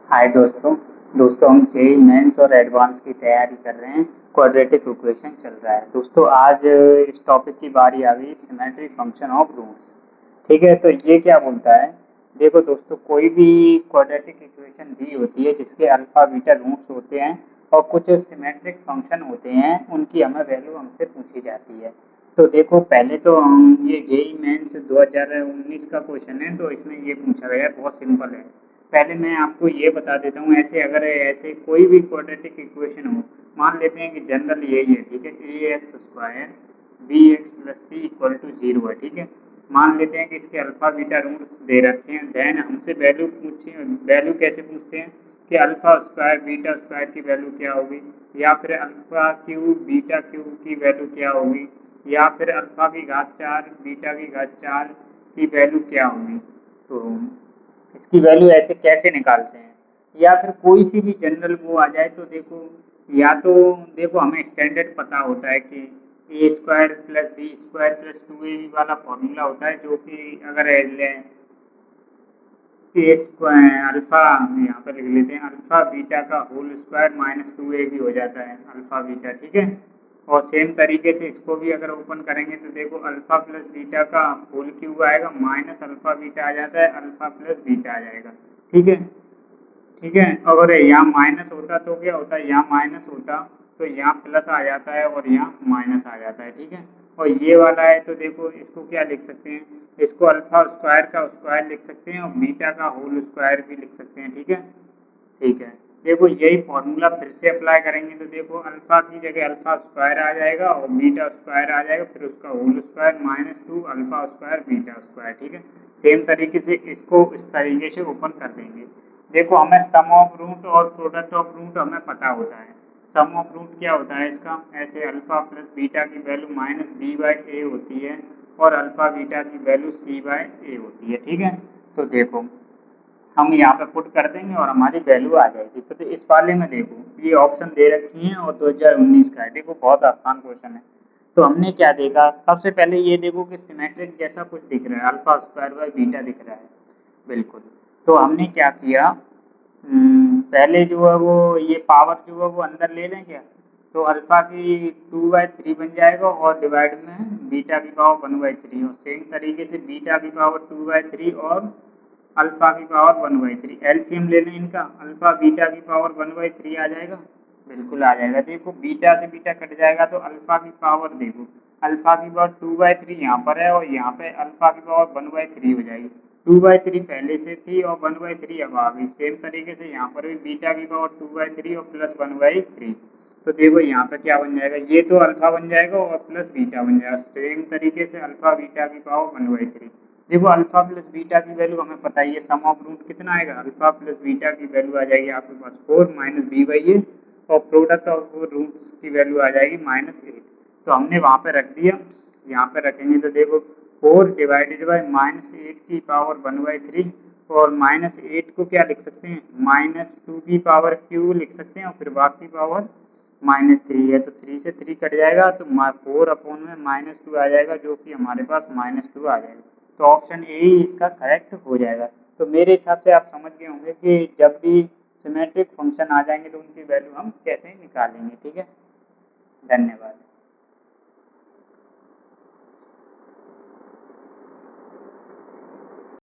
हाय दोस्तों हम JEE mains और एडवांस की तैयारी कर रहे हैं। क्वाड्रेटिक इक्वेशन चल रहा है दोस्तों। आज इस टॉपिक की बारी आ गई सिमेट्रिक फंक्शन ऑफ रूट्स। ठीक है, तो ये क्या बोलता है? देखो दोस्तों, कोई भी क्वाड्रेटिक इक्वेशन दी होती है जिसके अल्फा बीटा रूट्स होते हैं और कुछ सिमेट्रिक फंक्शन होते हैं, उनकी हमें वैल्यू हमसे पूछी जाती है। तो देखो, पहले तो हम ये जेईई मेंस 2019 का क्वेश्चन है, तो इसमें ये पूछा गया है, बहुत सिंपल है। पहले मैं आपको ये बता देता हूँ, ऐसे कोई भी क्वाड्रेटिक इक्वेशन हो, मान लेते हैं कि जनरल यही है, ठीक है, A x square B x plus C equal to 0 है, ठीक है। मान लेते हैं कि इसके अल्फा बीटा रूट्स दे रखे हैं, देन हमसे वैल्यू पूछे। वैल्यू कैसे पूछते हैं कि अल्फा स्क्वायर बीटा स्क्वायर की वैल्यू क्या होगी, या फिर अल्फा क्यूब बीटा क्यूब की वैल्यू क्या होगी, या फिर अल्फा की घात 4 बीटा की घात 4 की वैल्यू क्या होगी। तो इसकी वैल्यू ऐसे कैसे निकालते हैं, या फिर कोई सी भी जनरल वो आ जाए तो देखो, या तो देखो हमें स्टैंडर्ड पता होता है कि A square plus B square plus 2ab वाला फॉर्मूला होता है, जो कि अगर लें ए स्क्वायर अल्फा, यहाँ पर लिख लेते हैं अल्फा बीटा का होल स्क्वायर माइनस 2ab हो जाता है अल्फा बीटा, ठीक है। और सेम तरीके से इसको भी अगर ओपन करेंगे तो देखो अल्फा प्लस बीटा का होल क्यूब आएगा, माइनस अल्फा बीटा आ जाता है, अल्फा प्लस बीटा आ जाएगा, ठीक है। ठीक है, अगर यहाँ माइनस होता तो क्या होता है, यहाँ माइनस होता तो यहाँ प्लस आ जाता है और यहाँ माइनस आ जाता है, ठीक है। और ये वाला है तो देखो इसको क्या लिख सकते हैं, इसको अल्फा स्क्वायर का स्क्वायर लिख सकते हैं और बीटा का होल स्क्वायर भी लिख सकते हैं, ठीक है। ठीक है, देखो यही फॉर्मूला फिर से अप्लाई करेंगे तो देखो अल्फा की जगह अल्फा स्क्वायर आ जाएगा और बीटा स्क्वायर आ जाएगा, फिर उसका whole square minus 2 alpha square beta square, ठीक है। सेम तरीके से इसको इस तरीके से ओपन कर देंगे। देखो हमें सम ऑफ रूट और प्रोडक्ट ऑफ रूट हमें पता होता है। सम ऑफ रूट क्या होता है इसका, ऐसे अल्फा प्लस बीटा की वैल्यू माइनस बी बाई ए होती है और अल्फा बीटा की वैल्यू सी बाई ए होती है, ठीक है। तो देखो हम यहाँ पे पुट कर देंगे और हमारी वैल्यू आ जाएगी। तो इस वाले में देखो ये ऑप्शन दे रखी हैं और 2019 का है, देखो बहुत आसान क्वेश्चन है। तो हमने क्या देखा, सबसे पहले ये देखो कि सिमेट्रिक जैसा कुछ दिख रहा है, अल्फा स्क्वायर बाई बीटा दिख रहा है, बिल्कुल। तो हमने क्या किया, पहले जो है वो ये पावर जो है वो अंदर ले लें क्या, तो अल्फा की 2/3 बन जाएगा और डिवाइड में बीटा की पावर 1/3, और सेम तरीके से बीटा की पावर 2/3 और अल्फा की पावर 1/3। एलसीएम ले लें इनका, अल्फा बीटा की पावर 1/3 आ जाएगा, बिल्कुल आ जाएगा। देखो बीटा से बीटा कट जाएगा तो अल्फा की पावर देखो, अल्फा की पावर 2/3 यहाँ पर है और यहाँ पे अल्फा की पावर 1/3 हो जाएगी। 2/3 पहले से थी और 1/3 अब आ गई। सेम तरीके से यहाँ पर भी बीटा की पावर 2/3 और प्लस 1/3। तो देखो यहाँ पे क्या बन जाएगा, ये तो अल्फा बन जाएगा और प्लस बीटा बन जाएगा। सेम तरीके से अल्फा बीटा की पावर 1/3। देखो अल्फा प्लस बीटा की वैल्यू हमें पता ही है, सम ऑफ रूट कितना आएगा, अल्फा प्लस बीटा की वैल्यू आ जाएगी आपके पास 4 माइनस बी बाई ए, और प्रोडक्ट ऑफ रूट्स की वैल्यू आ जाएगी -8। तो हमने वहाँ पे रख दिया, यहाँ पे रखेंगे तो देखो 4 डिवाइडेड बाई -8 की पावर 1/3, और -8 को क्या लिख सकते हैं, -2 की पावर क्यू लिख सकते हैं, और फिर बाकी पावर -3 है, तो 3 से 3 कट जाएगा तो 4 अपॉन में -2 आ जाएगा, जो कि हमारे पास -2 आ जाएगा। तो ऑप्शन ए ही इसका करेक्ट हो जाएगा। तो मेरे हिसाब से आप समझ गए होंगे कि जब भी सिमेट्रिक फंक्शन आ जाएंगे तो उनकी वैल्यू हम कैसे निकालेंगे, ठीक है। धन्यवाद।